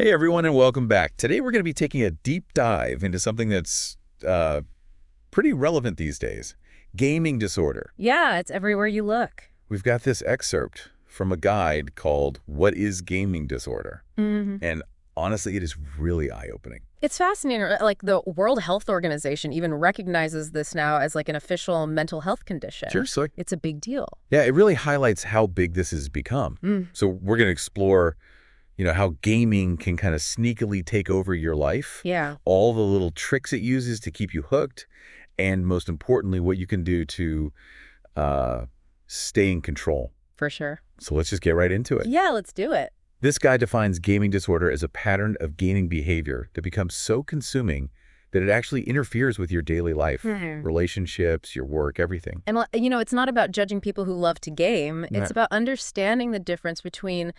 Hey everyone, and welcome back. Today we're going to be taking a deep dive into something that's pretty relevant these days, gaming disorder. Yeah, it's everywhere you look. We've got this excerpt from a guide called What is Gaming Disorder? And honestly, it is really eye-opening. It's fascinating. Like the World Health Organization even recognizes this now as like an official mental health condition. Seriously? It's a big deal. Yeah, it really highlights how big this has become. So we're going to explore how gaming can kind of sneakily take over your life. Yeah. All the little tricks it uses to keep you hooked, and most importantly, what you can do to stay in control. For sure. So let's just get right into it. Yeah, let's do it. This guy defines gaming disorder as a pattern of gaining behavior that becomes so consuming that it actually interferes with your daily life, relationships, your work, everything. And, it's not about judging people who love to game. It's Yeah. about understanding the difference between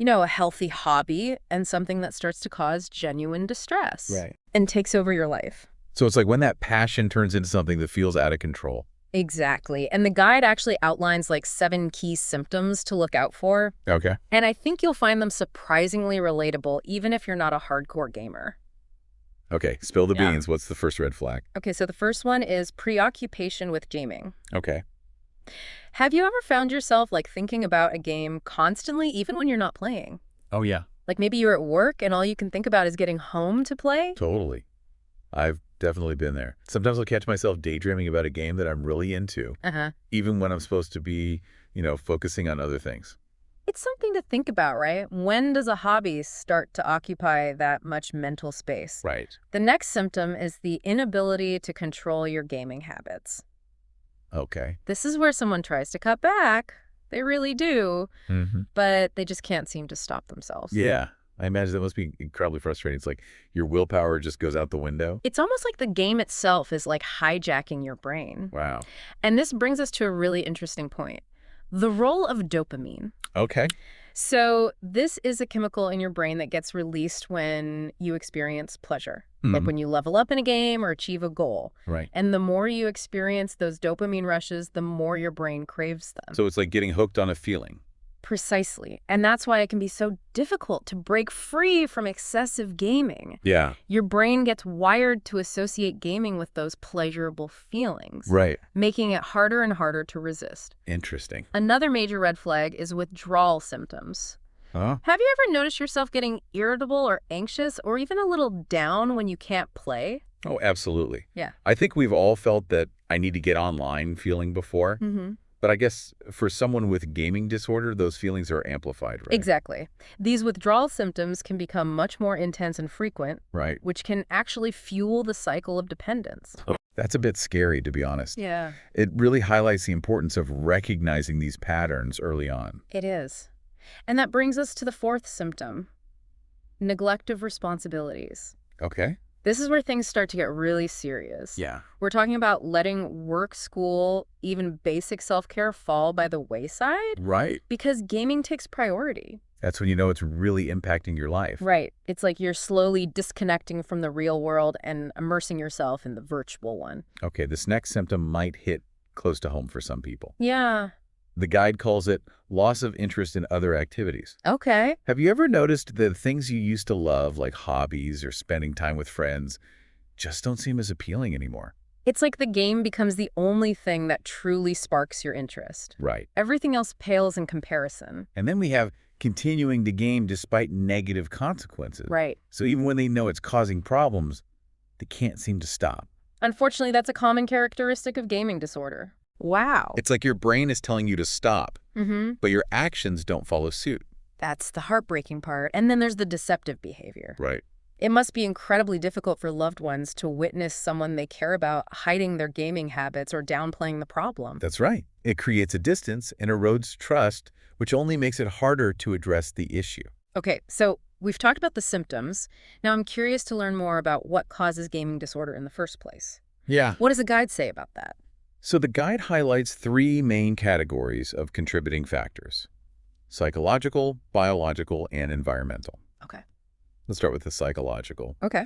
a healthy hobby and something that starts to cause genuine distress. Right. And takes over your life. So it's like when that passion turns into something that feels out of control. Exactly. And the guide actually outlines like 7 key symptoms to look out for. Okay. And I think you'll find them surprisingly relatable, even if you're not a hardcore gamer. Okay, spill the Yeah. beans. What's the first red flag? Okay, so the first one is preoccupation with gaming. Okay. Have you ever found yourself like thinking about a game constantly, even when you're not playing? Oh, yeah. Like maybe you're at work and all you can think about is getting home to play? Totally. I've definitely been there. Sometimes I'll catch myself daydreaming about a game that I'm really into, Uh-huh. even when I'm supposed to be, focusing on other things. It's something to think about, right? When does a hobby start to occupy that much mental space? Right. The next symptom is the inability to control your gaming habits. Okay. This is where someone tries to cut back. They really do, Mm-hmm. but they just can't seem to stop themselves. Yeah. I imagine that must be incredibly frustrating. It's like your willpower just goes out the window. It's almost like the game itself is like hijacking your brain. Wow. And this brings us to a really interesting point. The role of dopamine. Okay. So this is a chemical in your brain that gets released when you experience pleasure, like when you level up in a game or achieve a goal. Right. And the more you experience those dopamine rushes, the more your brain craves them. So it's like getting hooked on a feeling. Precisely. And that's why it can be so difficult to break free from excessive gaming. Yeah. Your brain gets wired to associate gaming with those pleasurable feelings, Right. making it harder and harder to resist. Interesting. Another major red flag is withdrawal symptoms. Huh? Have you ever noticed yourself getting irritable or anxious or even a little down when you can't play? Oh, absolutely. Yeah. I think we've all felt that I need to get online feeling before. Mm-hmm. But I guess for someone with gaming disorder, those feelings are amplified, right? Exactly. These withdrawal symptoms can become much more intense and frequent, Right. which can actually fuel the cycle of dependence. That's a bit scary, to be honest. Yeah. It really highlights the importance of recognizing these patterns early on. It is. And that brings us to the fourth symptom, neglect of responsibilities. Okay. This is where things start to get really serious. Yeah. We're talking about letting work, school, even basic self-care fall by the wayside Right. because gaming takes priority. That's when you know it's really impacting your life. Right. It's like you're slowly disconnecting from the real world and immersing yourself in the virtual one. Okay, this next symptom might hit close to home for some people. Yeah. The guide calls it loss of interest in other activities. Okay. Have you ever noticed that things you used to love, like hobbies or spending time with friends, just don't seem as appealing anymore? It's like the game becomes the only thing that truly sparks your interest. Right. Everything else pales in comparison. And then we have continuing to game despite negative consequences. Right. So even when they know it's causing problems, they can't seem to stop. Unfortunately, that's a common characteristic of gaming disorder. Wow. It's like your brain is telling you to stop, Mm-hmm. but your actions don't follow suit. That's the heartbreaking part. And then there's the deceptive behavior. Right. It must be incredibly difficult for loved ones to witness someone they care about hiding their gaming habits or downplaying the problem. That's right. It creates a distance and erodes trust, which only makes it harder to address the issue. Okay, so we've talked about the symptoms. Now I'm curious to learn more about what causes gaming disorder in the first place. Yeah. What does the guide say about that? So the guide highlights 3 main categories of contributing factors: psychological, biological, and environmental. Okay. Let's start with the psychological. Okay.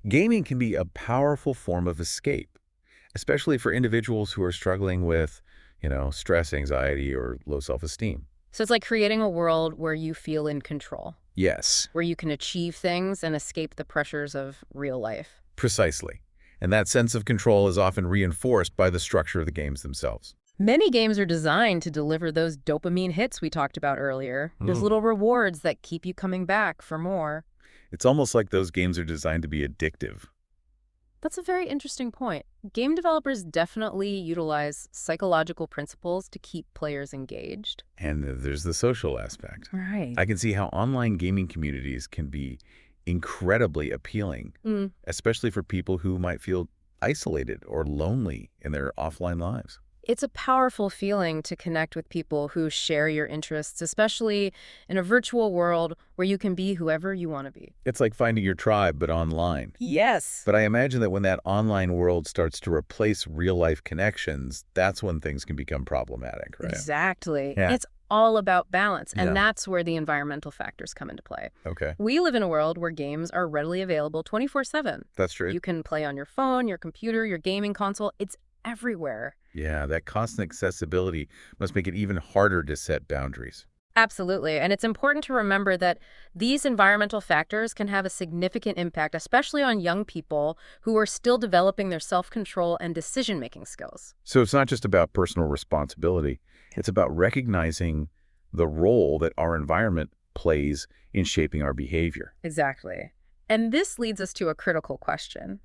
Gaming can be a powerful form of escape, especially for individuals who are struggling with, stress, anxiety, or low self-esteem. So it's like creating a world where you feel in control. Yes, where you can achieve things and escape the pressures of real life. precisely. And that sense of control is often reinforced by the structure of the games themselves. Many games are designed to deliver those dopamine hits we talked about earlier. Those little rewards that keep you coming back for more. It's almost like those games are designed to be addictive. That's a very interesting point. Game developers definitely utilize psychological principles to keep players engaged. And there's the social aspect. Right. I can see how online gaming communities can be incredibly appealing, especially for people who might feel isolated or lonely in their offline lives. It's a powerful feeling to connect with people who share your interests, especially in a virtual world where you can be whoever you want to be. It's like finding your tribe, but online. Yes. But I imagine that when that online world starts to replace real-life connections, that's when things can become problematic, right? Exactly. Yeah. It's all about balance, and Yeah. that's where the environmental factors come into play. Okay, We live in a world where games are readily available 24/7. that's true. You can play on your phone, your computer, your gaming console. It's everywhere. Yeah, that constant accessibility must make it even harder to set boundaries. Absolutely. And it's important to remember that these environmental factors can have a significant impact, especially on young people who are still developing their self-control and decision-making skills. So it's not just about personal responsibility. It's about recognizing the role that our environment plays in shaping our behavior. Exactly. And this leads us to a critical question.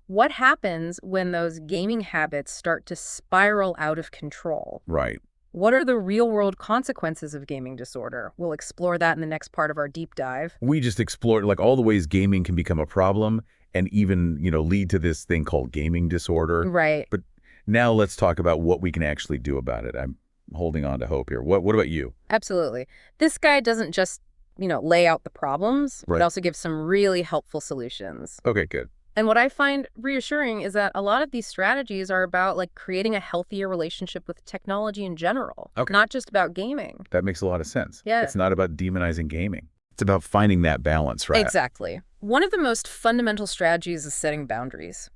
What happens when those gaming habits start to spiral out of control? Right. What are the real-world consequences of gaming disorder? We'll explore that in the next part of our deep dive. We just explored like all the ways gaming can become a problem and even, lead to this thing called gaming disorder. Right. But now let's talk about what we can actually do about it. I'm holding on to hope here. What about you? Absolutely. This guy doesn't just, lay out the problems, Right. but also gives some really helpful solutions. Okay, good. And what I find reassuring is that a lot of these strategies are about creating a healthier relationship with technology in general, Okay. not just about gaming. That makes a lot of sense. Yeah. It's not about demonizing gaming. It's about finding that balance, right? Exactly. One of the most fundamental strategies is setting boundaries.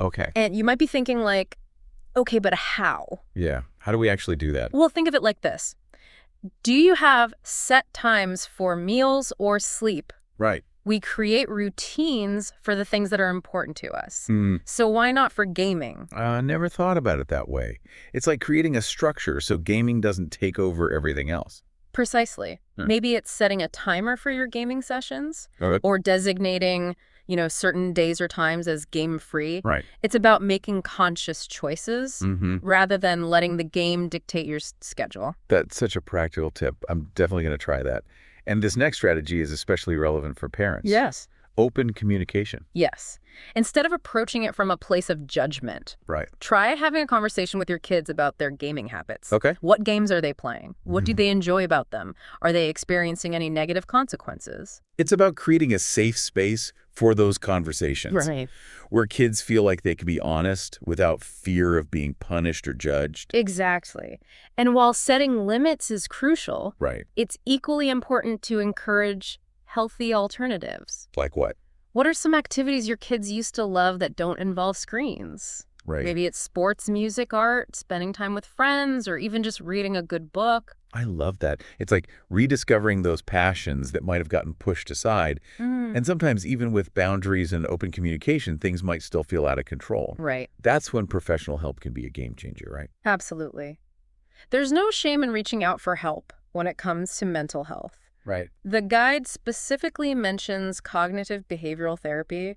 Okay. And you might be thinking okay, but how? Yeah. How do we actually do that? Well, think of it like this. Do you have set times for meals or sleep? Right. We create routines for the things that are important to us. Hmm. So why not for gaming? Never thought about it that way. It's like creating a structure so gaming doesn't take over everything else. Precisely. Hmm. Maybe it's setting a timer for your gaming sessions Okay. or designating, certain days or times as game-free. Right. It's about making conscious choices Mm-hmm. rather than letting the game dictate your schedule. That's such a practical tip. I'm definitely going to try that. And this next strategy is especially relevant for parents. Yes. Open communication. Yes. Instead of approaching it from a place of judgment, Right. try having a conversation with your kids about their gaming habits. Okay. What games are they playing? What do they enjoy about them? Are they experiencing any negative consequences? It's about creating a safe space for those conversations. Right. Where kids feel like they can be honest without fear of being punished or judged. Exactly. And while setting limits is crucial, Right. it's equally important to encourage healthy alternatives. Like what? What are some activities your kids used to love that don't involve screens? Right. Maybe it's sports, music, art, spending time with friends, or even just reading a good book. I love that. It's like rediscovering those passions that might have gotten pushed aside. And sometimes even with boundaries and open communication, things might still feel out of control. Right. That's when professional help can be a game changer, right? Absolutely. There's no shame in reaching out for help when it comes to mental health. Right. The guide specifically mentions cognitive behavioral therapy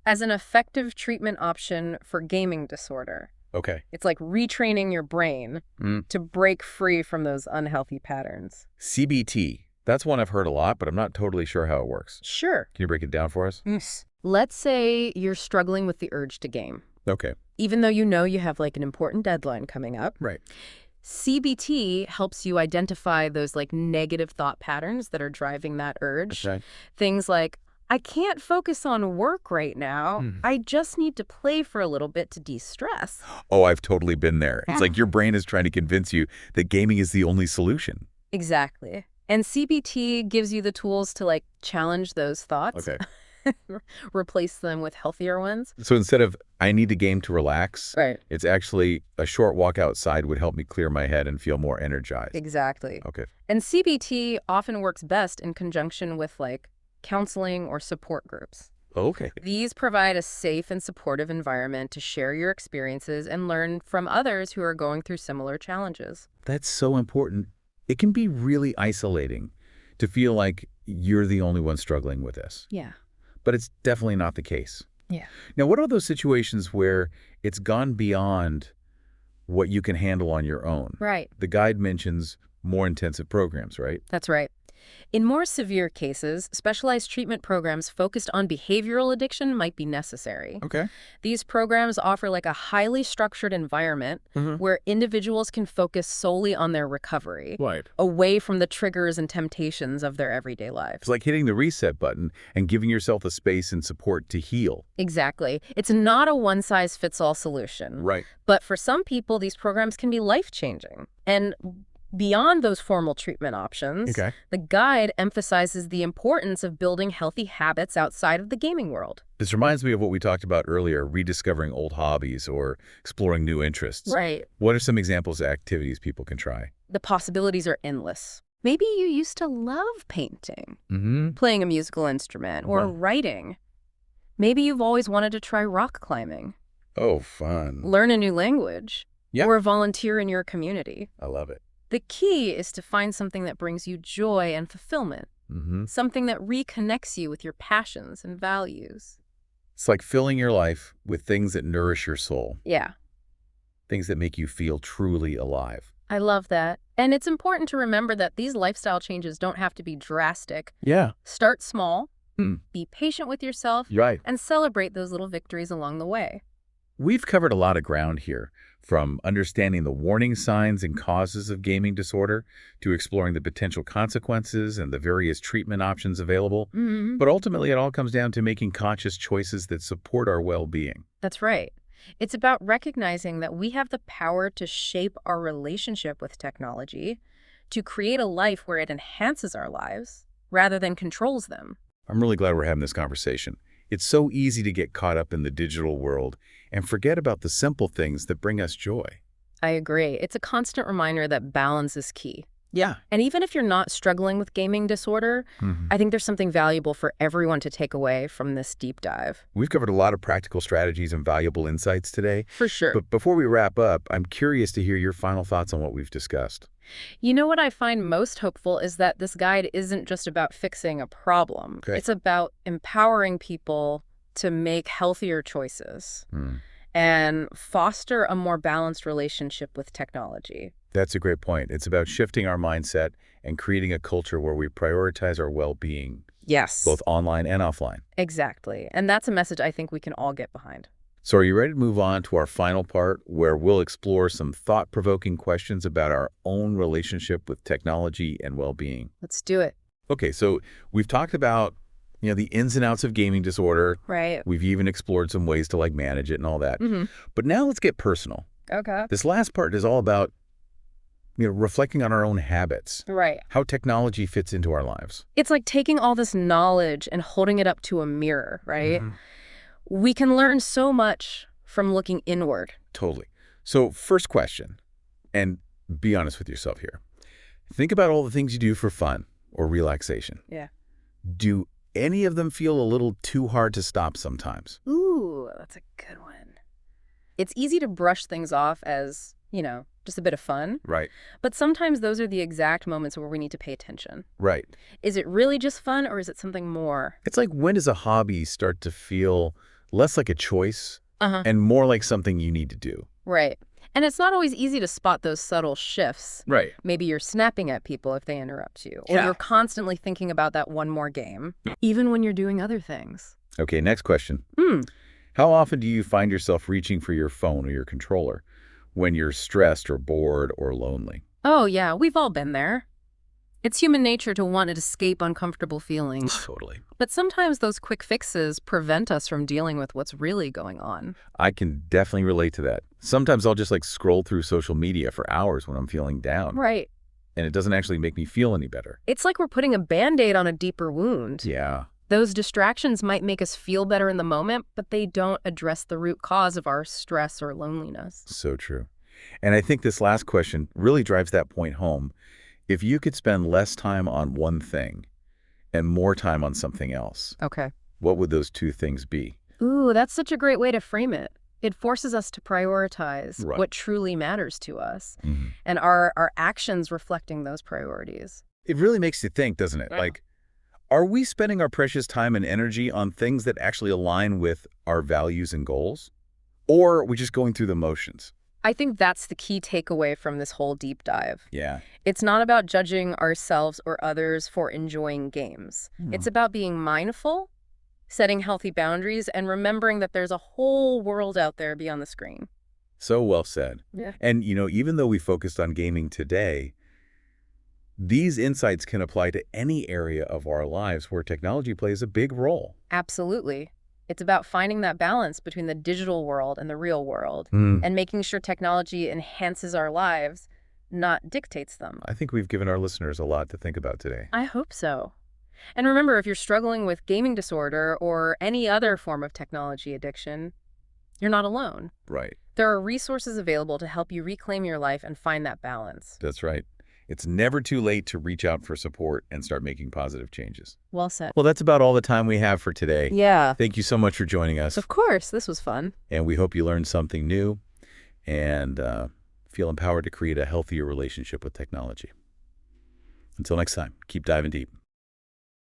as an effective treatment option for gaming disorder. Okay. It's like retraining your brain to break free from those unhealthy patterns. CBT. That's one I've heard a lot, but I'm not totally sure how it works. Sure. Can you break it down for us? Let's say you're struggling with the urge to game, Okay. even though you have an important deadline coming up. Right. CBT helps you identify those negative thought patterns that are driving that urge. Okay. Things like, I can't focus on work right now. I just need to play for a little bit to de-stress. Oh, I've totally been there. It's like your brain is trying to convince you that gaming is the only solution. Exactly. And CBT gives you the tools to challenge those thoughts. Okay. replace them with healthier ones. So instead of, I need the game to relax, Right. it's actually a short walk outside would help me clear my head and feel more energized. Exactly. Okay. And CBT often works best in conjunction with like counseling or support groups. Okay. These provide a safe and supportive environment to share your experiences and learn from others who are going through similar challenges. That's so important. It can be really isolating to feel like you're the only one struggling with this. Yeah. But it's definitely not the case. Yeah. Now, what are those situations where it's gone beyond what you can handle on your own? Right. The guide mentions more intensive programs, right? That's right. In more severe cases, specialized treatment programs focused on behavioral addiction might be necessary. Okay. These programs offer like a highly structured environment where individuals can focus solely on their recovery, Right. away from the triggers and temptations of their everyday lives. It's like hitting the reset button and giving yourself the space and support to heal. Exactly. It's not a one-size-fits-all solution. Right. But for some people, these programs can be life-changing. And beyond those formal treatment options, Okay. the guide emphasizes the importance of building healthy habits outside of the gaming world. This reminds me of what we talked about earlier, rediscovering old hobbies or exploring new interests. Right. What are some examples of activities people can try? The possibilities are endless. Maybe you used to love painting, Mm-hmm. playing a musical instrument, or Right. writing. Maybe you've always wanted to try rock climbing, Oh, fun. learn a new language, Yeah. or volunteer in your community. I love it. The key is to find something that brings you joy and fulfillment, Mm-hmm. something that reconnects you with your passions and values. It's like filling your life with things that nourish your soul, Yeah, things that make you feel truly alive. I love that. And it's important to remember that these lifestyle changes don't have to be drastic. Yeah. Start small, Hmm. be patient with yourself, Right. and celebrate those little victories along the way. We've covered a lot of ground here, from understanding the warning signs and causes of gaming disorder to exploring the potential consequences and the various treatment options available. But ultimately, it all comes down to making conscious choices that support our well-being. That's right. It's about recognizing that we have the power to shape our relationship with technology, to create a life where it enhances our lives rather than controls them. I'm really glad we're having this conversation. It's so easy to get caught up in the digital world and forget about the simple things that bring us joy. I agree. It's a constant reminder that balance is key. Yeah. And even if you're not struggling with gaming disorder, I think there's something valuable for everyone to take away from this deep dive. We've covered a lot of practical strategies and valuable insights today. For sure. But before we wrap up, I'm curious to hear your final thoughts on what we've discussed. You know what I find most hopeful is that this guide isn't just about fixing a problem. Okay. It's about empowering people to make healthier choices Hmm. and foster a more balanced relationship with technology. That's a great point. It's about shifting our mindset and creating a culture where we prioritize our well-being, Yes. both online and offline. Exactly. And that's a message I think we can all get behind. So are you ready to move on to our final part, where we'll explore some thought-provoking questions about our own relationship with technology and well-being? Let's do it. Okay, so we've talked about, the ins and outs of gaming disorder. Right. We've even explored some ways to manage it and all that. Mm-hmm. But now let's get personal. Okay. This last part is all about, reflecting on our own habits, Right. how technology fits into our lives. It's like taking all this knowledge and holding it up to a mirror, right? We can learn so much from looking inward. Totally. So first question, and be honest with yourself here. Think about all the things you do for fun or relaxation. Yeah. Do any of them feel a little too hard to stop sometimes? Ooh, that's a good one. It's easy to brush things off as, just a bit of fun. Right. But sometimes those are the exact moments where we need to pay attention. Right. Is it really just fun or is it something more? It's like, when does a hobby start to feel less like a choice Uh-huh. and more like something you need to do? Right. And it's not always easy to spot those subtle shifts. Right. Maybe you're snapping at people if they interrupt you, or Yeah. you're constantly thinking about that one more game, even when you're doing other things. Okay, next question. Hmm. How often do you find yourself reaching for your phone or your controller when you're stressed or bored or lonely? Oh, yeah, we've all been there. It's human nature to want to escape uncomfortable feelings. Totally. But sometimes those quick fixes prevent us from dealing with what's really going on. I can definitely relate to that. Sometimes I'll just scroll through social media for hours when I'm feeling down. Right. And it doesn't actually make me feel any better. It's like we're putting a Band-Aid on a deeper wound. Yeah. Those distractions might make us feel better in the moment, but they don't address the root cause of our stress or loneliness. So true. And I think this last question really drives that point home. If you could spend less time on one thing and more time on something else, Okay. what would those two things be? Ooh, that's such a great way to frame it. It forces us to prioritize Right. what truly matters to us, Mhm. and our actions reflecting those priorities. It really makes you think, doesn't it? Yeah. Like, are we spending our precious time and energy on things that actually align with our values and goals? Or are we just going through the motions? I think that's the key takeaway from this whole deep dive. Yeah. It's not about judging ourselves or others for enjoying games. It's Hmm. about being mindful, setting healthy boundaries, and remembering that there's a whole world out there beyond the screen. So well said. Yeah. And, even though we focused on gaming today, these insights can apply to any area of our lives where technology plays a big role. Absolutely. It's about finding that balance between the digital world and the real world, Hmm. and making sure technology enhances our lives, not dictates them. I think we've given our listeners a lot to think about today. I hope so. And remember, if you're struggling with gaming disorder or any other form of technology addiction, you're not alone. Right. There are resources available to help you reclaim your life and find that balance. That's right. It's never too late to reach out for support and start making positive changes. Well said. Well, that's about all the time we have for today. Yeah. Thank you so much for joining us, Of course, this was fun. and we hope you learned something new and feel empowered to create a healthier relationship with technology. Until next time, keep diving deep.